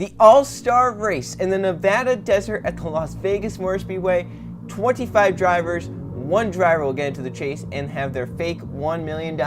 The All-Star Race in the Nevada desert at the Las Vegas Motor Speedway. 25 drivers, one driver will get into the chase and have their fake $1 million.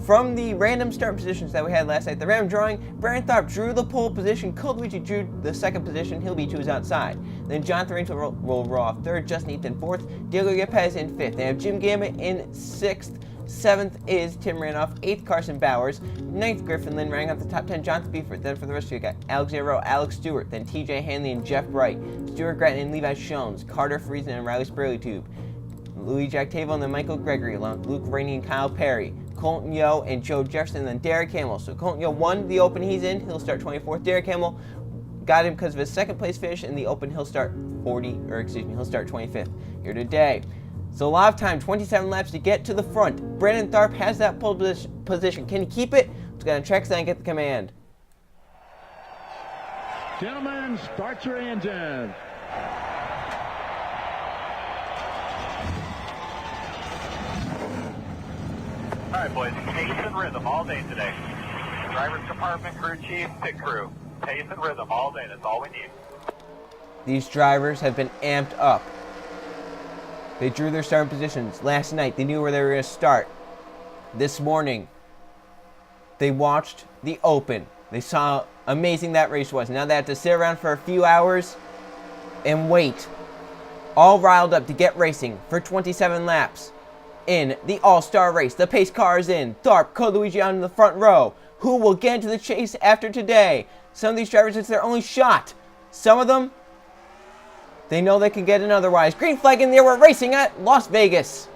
From the random start positions that we had last night, the random drawing, Brandon Tharp drew the pole position, Luigi drew the second position, he'll be to his outside. Then Jonathan Rains will roll off third, Justin Heath in fourth, Diego Yepes in fifth. They have Jim Gamet in sixth. Seventh is Tim Randolph. Eighth, Carson Barriers. Ninth, Griffin Lynn. Running out the top 10, Jonathan Beeford. Then for the rest of you, got Alex Zero, Alex Stewart. Then TJ Hanley and Jeff Bright. Stuart Gratton and Levi Shones. Carter Friesen and Riley Spurley-Tube. Louis Jactavo and then Michael Gregory, along with Luke Rainey and Kyle Perry. Colton Yo and Joe Jefferson, and then Derek Hamill. So Colton Yo won the Open he's in. He'll start 24th. Derek Hamill got him because of his second place finish in the Open. He'll start 25th here today. So a lot of time, 27 laps to get to the front. Brandon Tharp has that pole position. Can he keep it? Let's go on track and get the command. Gentlemen, start your engine. All right, boys, pace and rhythm all day today. Driver's department, crew chief, pit crew. Pace and rhythm all day, that's all we need. These drivers have been amped up. They drew their starting positions last night. They knew where they were going to start. This morning, they watched the Open. They saw how amazing that race was. Now they have to sit around for a few hours and wait, all riled up to get racing for 27 laps in the All-Star Race. The pace car is in. Tharp, Luigi on the front row. Who will get into the chase after today? Some of these drivers, it's their only shot. Some of them, they know they can get in otherwise. Green flag in there. We're racing at Las Vegas.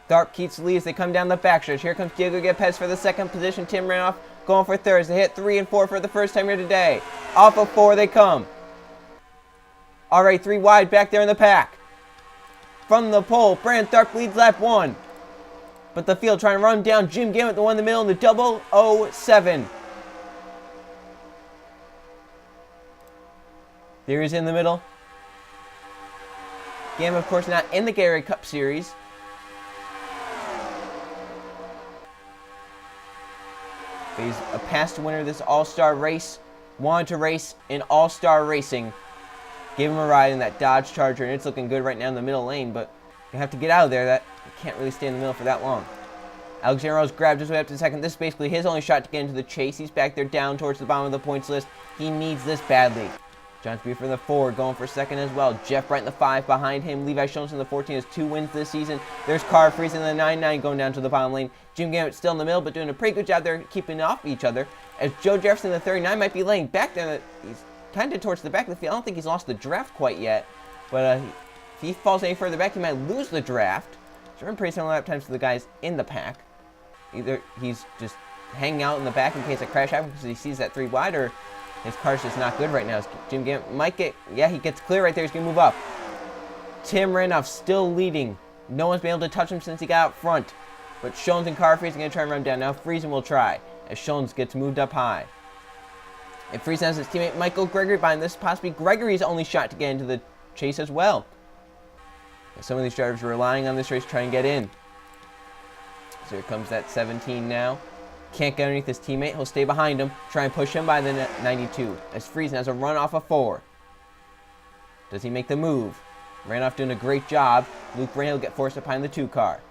Tharp keeps the lead as they come down the backstretch. Here comes Diego Yepes for the second position. Tim Randolph going for third. They hit 3 and 4 for the first time here today. Off of 4 they come. All right, 3 wide back there in the pack. From the pole, Brandon Tharp leads lap 1. But the field trying to run down Jim Gamet, the one in the middle, in the 007. There he's in the middle. Gamet, of course, not in the Gatorade Cup Series. But he's a past winner of this All-Star race. Wanted to race in All-Star Racing. Gave him a ride in that Dodge Charger, and it's looking good right now in the middle lane, but you have to get out of there. You can't really stay in the middle for that long. Alexander Rose grabbed his way up to second. This is basically his only shot to get into the chase. He's back there down towards the bottom of the points list. He needs this badly. John Speed in the 4 going for second as well. Jeff Bright in the 5 behind him. Levi Shones in the 14 has 2 wins this season. There's Carter Friesen in the 9-9 going down to the bottom lane. Jim Gamet still in the middle, but doing a pretty good job there keeping off each other. As Joe Jefferson in the 39 might be laying back there. He's kind of towards the back of the field. I don't think he's lost the draft quite yet. But if he falls any further back, he might lose the draft. So we're in pretty similar lap times to the guys in the pack. Either he's just hanging out in the back in case a crash happens because he sees that 3 wide, or his car's just not good right now. Jim Gamet might get, yeah, he gets clear right there. He's going to move up. Tim Randolph still leading. No one's been able to touch him since he got out front. But Shones and Carter Friesen are going to try and run him down. Now Friesen will try as Shones gets moved up high. And Friesen has his teammate Michael Gregory behind this. Possibly Gregory's only shot to get into the chase as well. And some of these drivers are relying on this race to try and get in. So here comes that 17 now. Can't get underneath his teammate. He'll stay behind him. Try and push him by the 92. As Friesen has a run off of 4. Does he make the move? Randolph doing a great job. Luke Rainey will get forced up behind the 2 car.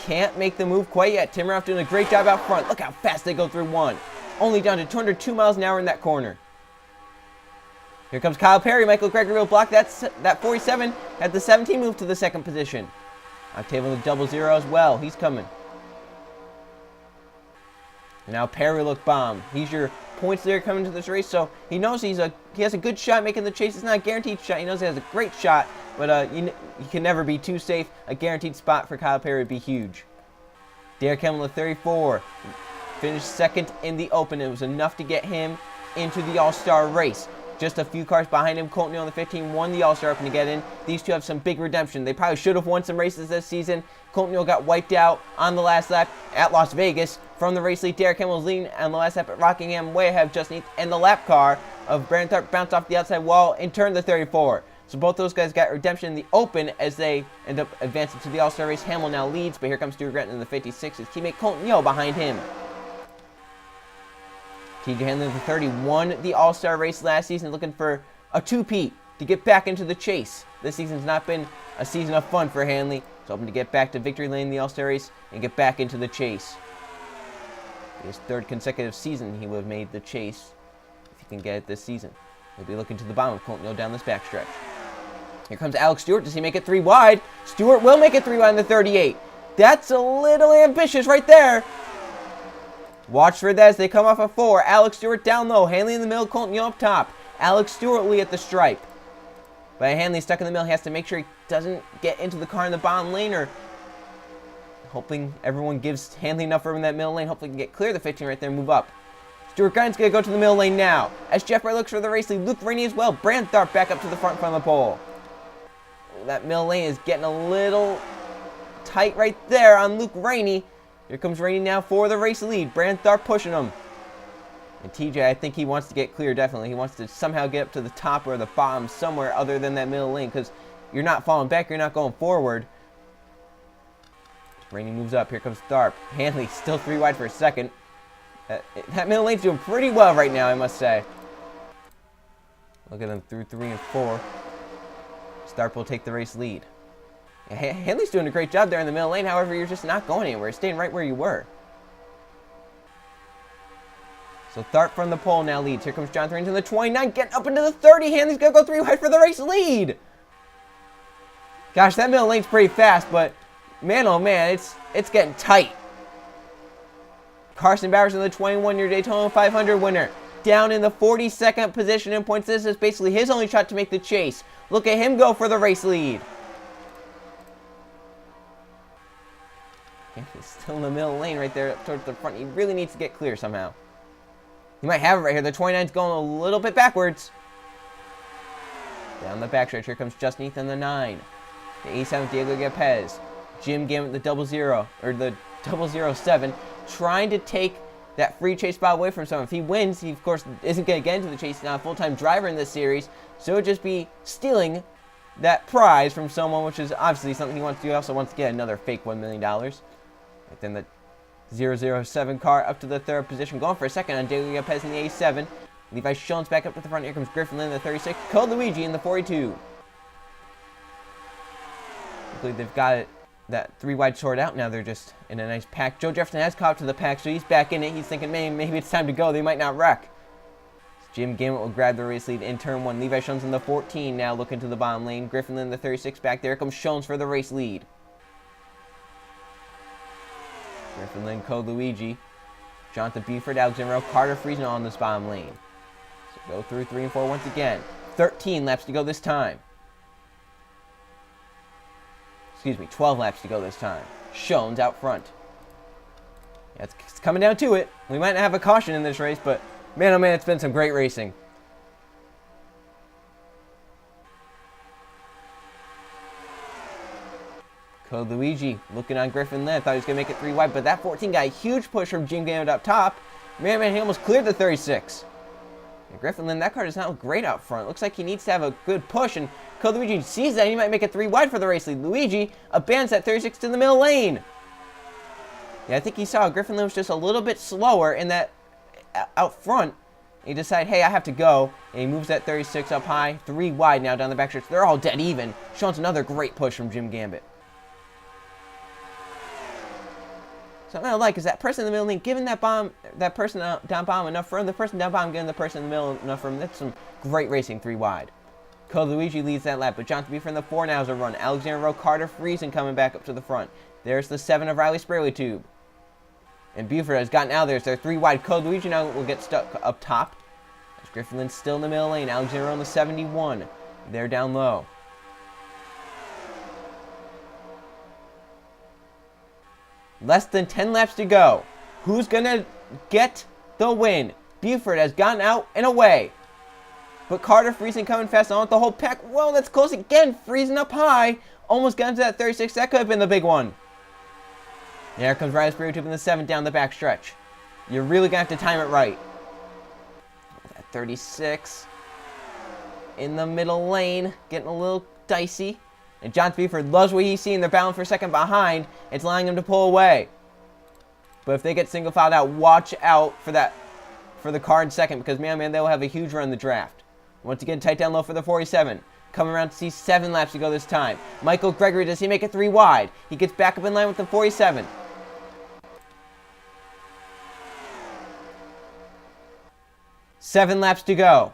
Can't make the move quite yet. Tim Randolph doing a great job out front. Look how fast they go through 1. Only down to 202 miles an hour in that corner. Here comes Kyle Perry. Michael Gregory will block that 47. Had the 17 move to the second position. Octavio with the 00 as well. He's coming. And now Perry look bomb. He's your points leader coming to this race, so he knows he has a good shot making the chase. It's not a guaranteed shot. He knows he has a great shot, but you can never be too safe. A guaranteed spot for Kyle Perry would be huge. Derek Hamill, 34, finished second in the Open. It was enough to get him into the All-Star race. Just a few cars behind him. Colton on the 15 won the All-Star Open to get in. These two have some big redemption. They probably should have won some races this season. Colton got wiped out on the last lap at Las Vegas from the race lead. Derek Hamill's leading on the last lap at Rockingham, way ahead of Justin Heath, and the lap car of Brandon Tharp bounced off the outside wall and turned the 34. So both those guys got redemption in the open as they end up advancing to the All-Star race. Hamill now leads, but here comes Stewart Gretton in the 56. His teammate Colton Yo behind him. TJ Hanley, the 30, won the All-Star race last season, looking for a two-peat to get back into the chase. This season's not been a season of fun for Hanley. He's hoping to get back to victory lane in the All-Star race and get back into the chase. His third consecutive season he would have made the chase if he can get it this season. He'll be looking to the bottom of Colton Yo down this backstretch. Here comes Alex Stewart. Does he make it 3 wide? Stewart will make it 3 wide in the 38. That's a little ambitious right there. Watch for that as they come off a 4. Alex Stewart down low. Hanley in the middle. Colton Yo up top. Alex Stewart lead at the stripe. But Hanley stuck in the middle. He has to make sure he doesn't get into the car in the bottom lane, or hoping everyone gives Hanley enough room in that middle lane. Hopefully he can get clear of the 15 right there and move up. Stewart Gretton's going to go to the middle lane now. As Jeff Wright looks for the race lead, Luke Rainey as well. Brand Tharp back up to the front of the pole. That middle lane is getting a little tight right there on Luke Rainey. Here comes Rainey now for the race lead. Brand Tharp pushing him. And TJ, I think he wants to get clear, definitely. He wants to somehow get up to the top or the bottom somewhere other than that middle lane, because you're not falling back, you're not going forward. Rainey moves up. Here comes Tharp. Hanley still 3 wide for a second. That middle lane's doing pretty well right now, I must say. Look at them through 3 and 4. Tharp will take the race lead. Hanley's doing a great job there in the middle lane. However, you're just not going anywhere. You're staying right where you were. So Tharp from the pole now leads. Here comes Jonathan Rains in the 29, getting up into the 30. Hanley's going to go 3 wide for the race lead. Gosh, that middle lane's pretty fast, but man, oh man, it's getting tight. Carson Barriers in the 21-year Daytona 500 winner. Down in the 42nd position in points. This is basically his only shot to make the chase. Look at him go for the race lead. And he's still in the middle lane right there up towards the front. He really needs to get clear somehow. He might have it right here. The 29's going a little bit backwards. Down the backstretch. Here comes Justin Heath in the 9. The 87, Diego Gapez. Jim Gambit, the 00, or the 007, trying to take that free chase spot away from someone. If he wins, he of course isn't going to get into the chase. He's not a full-time driver in this series, so it would just be stealing that prize from someone, which is obviously something he wants to do. He also wants to get another fake $1 million. Right then the 007 car up to the 3rd position, going for a second on Diego Gapez in the 87. Levi Schoen's back up to the front. Here comes Griffin Lynn in the 36. Code Luigi in the 42. I believe they've got it, that 3 wide short out now. They're just in a nice pack. Joe Jefferson has caught up to the pack, so he's back in it. He's thinking, man, maybe it's time to go. They might not wreck. Jim Gammett will grab the race lead in turn 1. Levi Schoen's in the 14 now, looking to the bottom lane. Griffin Lynn in the 36 back there. Here comes Schoen's for the race lead. Griffin Lynn, Code Luigi, Jonathan Buford, Alexander Rowe, Carter Friesen on this bottom lane. So go through 3 and 4 once again. 13 laps to go this time. Excuse me, 12 laps to go this time. Schoen's out front. Yeah, it's coming down to it. We might not have a caution in this race, but man, oh man, it's been some great racing. Code Luigi looking on Griffin Lynn. Thought he was going to make it 3 wide, but that 14 got a huge push from Jim Gambit up top. Man, he almost cleared the 36. And Griffin Lynn, that car does not look great out front. Looks like he needs to have a good push, and Code Luigi sees that. He might make it 3 wide for the race lead. Luigi abandons that 36 to the middle lane. Yeah, I think he saw Griffin Lynn was just a little bit slower in that out front. He decided, hey, I have to go. And he moves that 36 up high. 3 wide now down the backstretch. They're all dead even. Shows another great push from Jim Gambit. Something I like is that person in the middle lane giving that person down bottom enough room. The person down bottom giving the person in the middle enough room. That's some great racing 3 wide. Code Luigi leads that lap, but Jonathan Buford in the 4 now has a run. Alexander Rowe, Carter Friesen coming back up to the front. There's the 7 of Riley Sprayly Tube. And Buford has gotten out there. So they're 3 wide. Code Luigi now will get stuck up top. As Griffin Lynn's still in the middle lane. Alexander Rowe in the 71. They're down low. Less than 10 laps to go. Who's going to get the win? Buford has gotten out and away. But Carter Friesen coming fast on with the whole pack. Whoa, that's close again. Friesen up high. Almost got into that 36. That could have been the big one. There comes Raspberry Tube in the 7th down the back stretch. You're really going to have to time it right. At 36. In the middle lane, getting a little dicey. And John Buford loves what he's seeing. They're battling for second behind. It's allowing him to pull away. But if they get single filed out, watch out for the car in second, because man, they'll have a huge run in the draft. Once again, tight down low for the 47. Coming around to see 7 laps to go this time. Michael Gregory, does he make it 3 wide? He gets back up in line with the 47. Seven laps to go.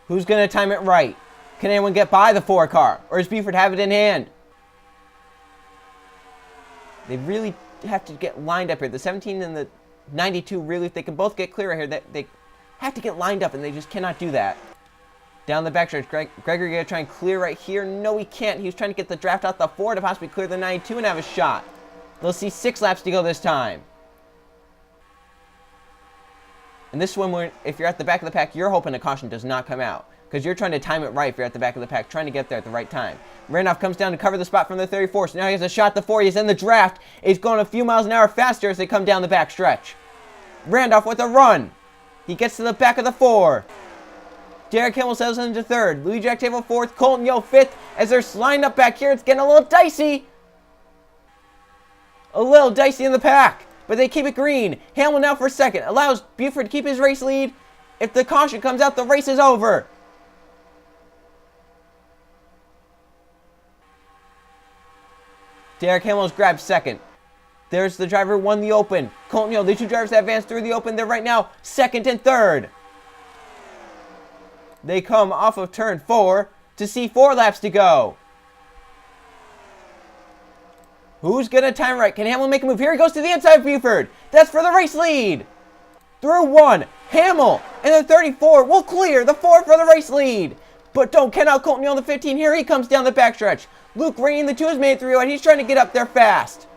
Who's going to time it right? Can anyone get by the 4 car? Or does Buford have it in hand? They really have to get lined up here. The 17 and the 92, really, if they can both get clear right here, they have to get lined up, and they just cannot do that. Down the backstretch, Gregory going to try and clear right here. No, he can't. He was trying to get the draft out the 4 to possibly clear the 92 and have a shot. They'll see 6 laps to go this time. And this one, if you're at the back of the pack, you're hoping a caution does not come out, because you're trying to time it right if you're at the back of the pack, trying to get there at the right time. Randolph comes down to cover the spot from the 34, so now he has a shot at the 4. He's in the draft. He's going a few miles an hour faster as they come down the back stretch. Randolph with a run. He gets to the back of the 4. Derek Hamill settles into 3rd. Louis Jack Table 4th. Colton Yo 5th. As they're lined up back here, it's getting a little dicey. A little dicey in the pack, but they keep it green. Hamill now for 2nd. Allows Buford to keep his race lead. If the caution comes out, the race is over. Derek Hamill's grabbed 2nd. There's the driver who won the open. Colton Yo, the 2 drivers that advanced through the open. They're right now 2nd and 3rd. They come off of turn 4 to see 4 laps to go. Who's going to time right? Can Hamill make a move? Here he goes to the inside of Buford. That's for the race lead. Through 1. Hamill and the 34 will clear the 4 for the race lead. But don't count out Colton Yo on the 15. Here he comes down the backstretch. Luke Rainey in the 2 has made it 3 wide. He's trying to get up there fast.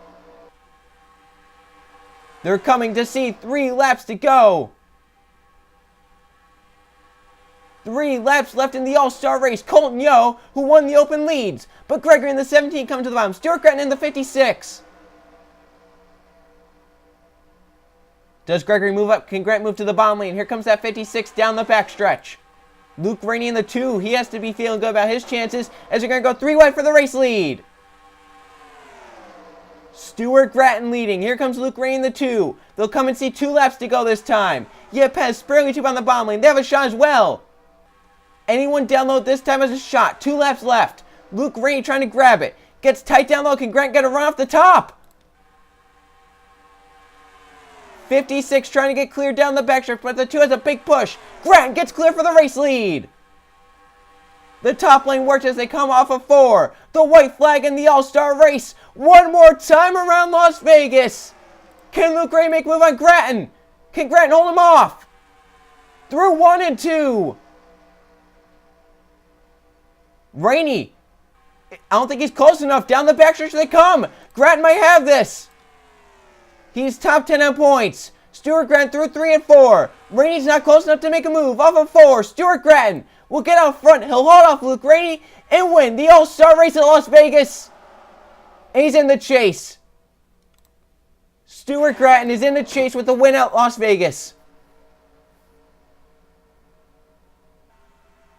They're coming to see 3 laps to go. 3 laps left in the All-Star race. Colton Yo, who won the open, leads. But Gregory in the 17 comes to the bottom. Stewart Gratton in the 56. Does Gregory move up? Can Grant move to the bottom lane? Here comes that 56 down the backstretch. Luke Rainey in the 2. He has to be feeling good about his chances as they're going to go 3 wide for the race lead. Stewart Gratton leading. Here comes Luke Rainey in the 2. They'll come and see 2 laps to go this time. Pez, Spurley Tube on the bottom lane. They have a shot as well. Anyone down low this time has a shot. 2 laps left. Luke Rainey trying to grab it. Gets tight down low. Can Grant get a run off the top? 56 trying to get clear down the backstretch, but the 2 has a big push. Grant gets clear for the race lead. The top lane works as they come off of 4. The white flag in the All-Star race. One more time around Las Vegas. Can Luke Rainey make a move on Gratton? Can Gratton hold him off? Through 1 and 2. Rainey, I don't think he's close enough. Down the backstretch they come. Gratton might have this. He's top 10 on points. Stewart Gratton through 3 and 4. Rainey's not close enough to make a move. Off of 4. Stewart Gratton will get out front. He'll hold off Luke Rainey and win the All-Star race at Las Vegas. And he's in the chase. Stewart Gratton is in the chase with the win at Las Vegas.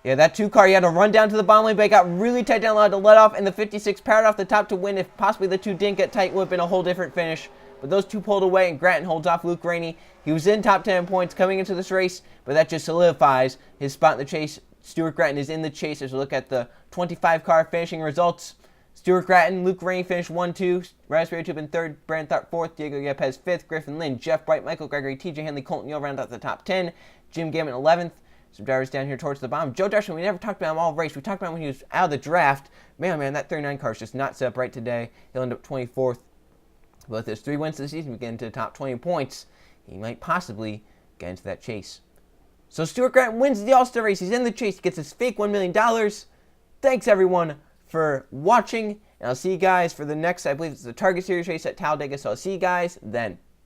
Yeah, that 2 car, he had to run down to the bottom lane, but it got really tight down low to let off, and the 56 powered off the top to win. If possibly the 2 didn't get tight, it would have been a whole different finish. But those 2 pulled away, and Gratton holds off Luke Rainey. He was in top 10 points coming into this race, but that just solidifies his spot in the chase. Stewart Gratton is in the chase as we look at the 25 car finishing results. Stewart Gratton, Luke Rainey finished 1-2. Raspberry Tube in 3rd. Brandon Tharp 4th. Diego Yepes 5th. Griffin Lynn, Jeff Bright, Michael Gregory, TJ Henley, Colton Yo round out the top 10. Jim Gammon 11th. Some drivers down here towards the bottom. Joe Dashman, we never talked about him all race. We talked about him when he was out of the draft. Man, that 39 car is just not set up right today. He'll end up 24th. But with his 3 wins this season, we get into the top 20 points. He might possibly get into that chase. So Stewart Gratton wins the All-Star race. He's in the chase. He gets his fake $1 million. Thanks, everyone, for watching. And I'll see you guys for the next, I believe it's the Target Series race at Talladega. So I'll see you guys then.